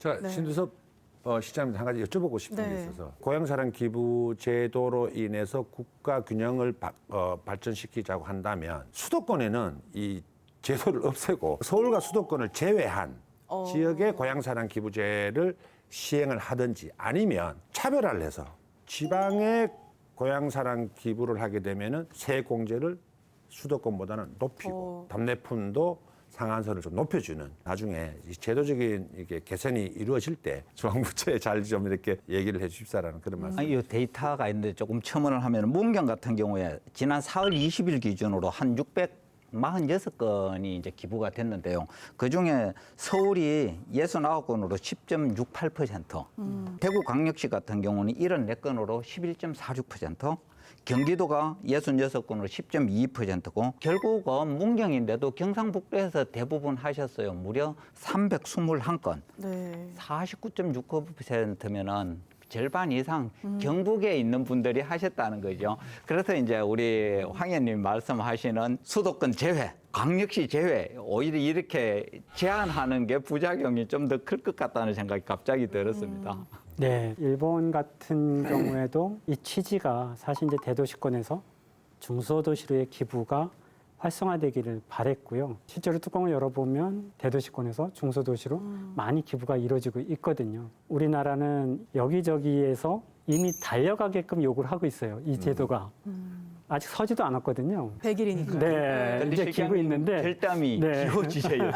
자, 네. 신두섭 시장님한테 한 가지 여쭤보고 싶은 게 네. 있어서 고향사랑 기부 제도로 인해서 국가 균형을 발전시키자고 한다면 수도권에는 이 제도를 없애고 서울과 수도권을 제외한 지역의 고향사랑 기부제를 시행을 하든지 아니면 차별화를 해서 지방의 고향사랑 기부를 하게 되면은 세액공제를 수도권보다는 높이고 답례품도 상한선을 좀 높여주는 나중에 이 제도적인 이게 개선이 이루어질 때 중앙부처에 잘 좀 이렇게 얘기를 해주십사라는 그런 말씀. 이 데이터가 있는데 조금 첨언을 하면 문경 같은 경우에 지난 4월 20일 기준으로 한 646건이 이제 기부가 됐는데요. 그 중에 서울이 69건으로 10.68%, 대구광역시 같은 경우는 74건으로 11.46%, 경기도가 66건으로 10.22%고 결국은 문경인데도 경상북도에서 대부분 하셨어요. 무려 321건, 네. 49.69%면은 절반 이상 경북에 있는 분들이 하셨다는 거죠. 그래서 이제 우리 황 의원님 말씀하시는 수도권 제외, 광역시 제외, 오히려 이렇게 제한하는 게 부작용이 좀 더 클 것 같다는 생각이 갑자기 들었습니다. 네, 일본 같은 경우에도 이 취지가 사실 이제 대도시권에서 중소도시로의 기부가 활성화되기를 바랬고요. 실제로 뚜껑을 열어보면 대도시권에서 중소도시로 많이 기부가 이루어지고 있거든요. 우리나라는 여기저기에서 이미 달려가게끔 요구를 하고 있어요. 이 제도가. 아직 서지도 않았거든요. 100일이니까요. 네, 근데 이제 기고 있는데. 결담이 네. 기워지세요.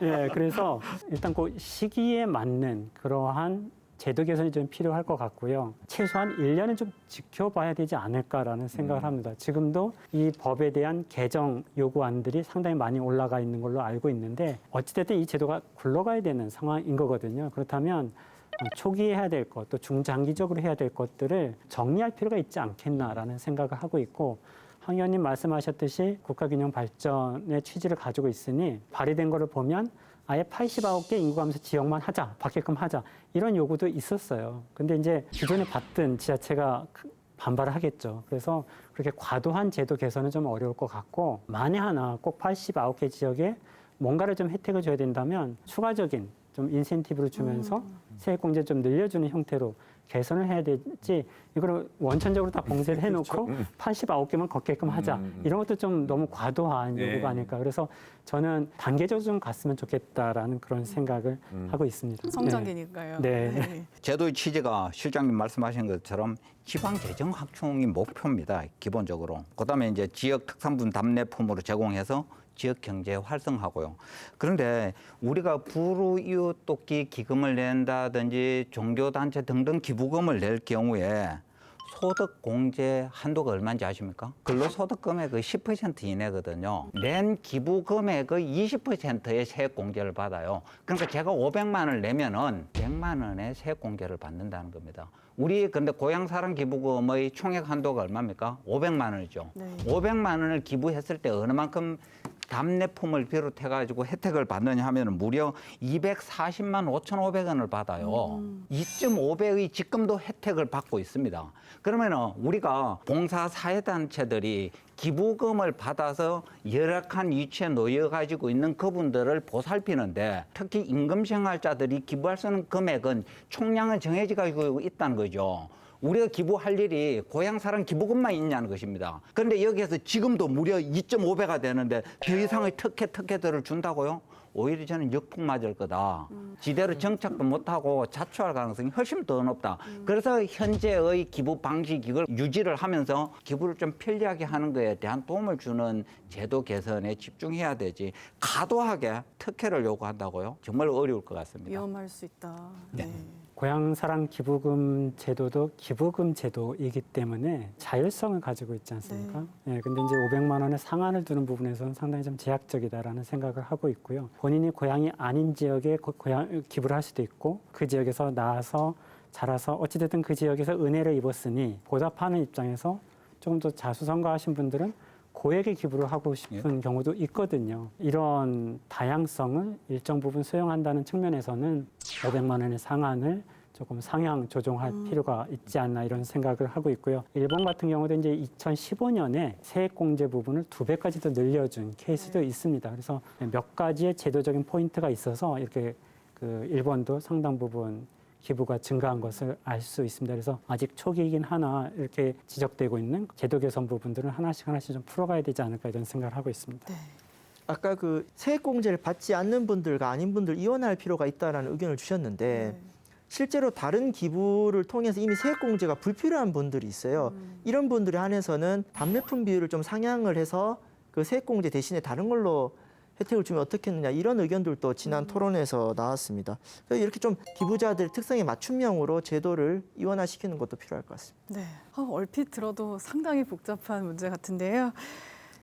예, 그래서 일단 그 시기에 맞는 그러한 제도 개선이 좀 필요할 것 같고요. 최소한 1년은 좀 지켜봐야 되지 않을까라는 생각을 합니다. 지금도 이 법에 대한 개정 요구안들이 상당히 많이 올라가 있는 걸로 알고 있는데 어찌됐든 이 제도가 굴러가야 되는 상황인 거거든요. 그렇다면 초기에 해야 될 것, 또 중장기적으로 해야 될 것들을 정리할 필요가 있지 않겠나라는 생각을 하고 있고 황 의원님 말씀하셨듯이 국가균형 발전의 취지를 가지고 있으니 발의된 거를 보면 아예 89개 인구감소 지역만 하자, 받게끔 하자 이런 요구도 있었어요. 근데 이제 기존에 봤던 지자체가 반발을 하겠죠. 그래서 그렇게 과도한 제도 개선은 좀 어려울 것 같고 만에 하나 꼭 89개 지역에 뭔가를 좀 혜택을 줘야 된다면 추가적인 좀 인센티브를 주면서 세액공제 좀 늘려주는 형태로 개선을 해야 되지 이걸 원천적으로 다 봉쇄를 해놓고 89개만 걷게끔 하자 이런 것도 좀 너무 과도한 요구가 아닐까. 그래서 저는 단계적으로 좀 갔으면 좋겠다라는 그런 생각을 하고 있습니다. 성장기니까요. 네. 제도의 취지가 실장님 말씀하신 것처럼 지방 재정 확충이 목표입니다. 기본적으로. 그다음에 이제 지역 특산품 답례품으로 제공해서 지역 경제 활성화하고요. 그런데 우리가 불우이웃 돕기 기금을 낸다든지 종교단체 등등 기부금을 낼 경우에 소득 공제 한도가 얼마인지 아십니까? 근로소득 금액의 10% 이내거든요. 낸 기부 금액의 20%의 세액 공제를 받아요. 그러니까 제가 500만 원을 내면은 100만 원의 세액 공제를 받는다는 겁니다. 우리 근데 고향사랑 기부금의 총액 한도가 얼마입니까? 500만 원이죠. 네. 500만 원을 기부했을 때 어느 만큼 답례품을 비롯해가지고 혜택을 받느냐 하면 무려 240만 5,500원을 받아요. 2.5배의 지금도 혜택을 받고 있습니다. 그러면 우리가 봉사사회단체들이 기부금을 받아서 열악한 위치에 놓여가지고 있는 그분들을 보살피는데 특히 임금생활자들이 기부할 수 있는 금액은 총량은 정해지고 있다는 거죠. 우리가 기부할 일이 고향사랑 기부금만 있냐는 것입니다. 그런데 여기에서 지금도 무려 2.5배가 되는데 더 이상의 특혜들을 준다고요? 오히려 저는 역풍 맞을 거다. 지대로 정착도 못하고 자초할 가능성이 훨씬 더 높다. 그래서 현재의 기부 방식을 유지를 하면서 기부를 좀 편리하게 하는 것에 대한 도움을 주는 제도 개선에 집중해야 되지 과도하게 특혜를 요구한다고요? 정말 어려울 것 같습니다. 위험할 수 있다. 네. 고향사랑 기부금 제도도 기부금 제도이기 때문에 자율성을 가지고 있지 않습니까? 네. 근데 이제 500만 원의 상한을 두는 부분에서는 상당히 좀 제약적이다라는 생각을 하고 있고요. 본인이 고향이 아닌 지역에 기부를 할 수도 있고 그 지역에서 나와서 자라서 어찌됐든 그 지역에서 은혜를 입었으니 보답하는 입장에서 조금 더 자수성가하신 분들은 고액의 기부를 하고 싶은 경우도 있거든요. 이런 다양성을 일정 부분 수용한다는 측면에서는 500만 원의 상한을 조금 상향 조정할 필요가 있지 않나 이런 생각을 하고 있고요. 일본 같은 경우도 이제 2015년에 세액공제 부분을 2배까지 더 늘려준 케이스도 있습니다. 그래서 몇 가지의 제도적인 포인트가 있어서 이렇게 그 일본도 상당 부분 기부가 증가한 것을 알 수 있습니다. 그래서 아직 초기이긴 하나 이렇게 지적되고 있는 제도 개선 부분들은 하나씩 좀 풀어가야 되지 않을까 이런 생각을 하고 있습니다. 네. 아까 그 세액공제를 받지 않는 분들과 아닌 분들 이원할 필요가 있다라는 의견을 주셨는데 네. 실제로 다른 기부를 통해서 이미 세액공제가 불필요한 분들이 있어요. 이런 분들에 한해서는 답례품 비율을 좀 상향을 해서 그 세액공제 대신에 다른 걸로 혜택을 주면 어떻겠느냐 이런 의견들도 지난 토론에서 나왔습니다. 그래서 이렇게 좀 기부자들 특성에 맞춤형으로 제도를 이원화시키는 것도 필요할 것 같습니다. 네. 얼핏 들어도 상당히 복잡한 문제 같은데요.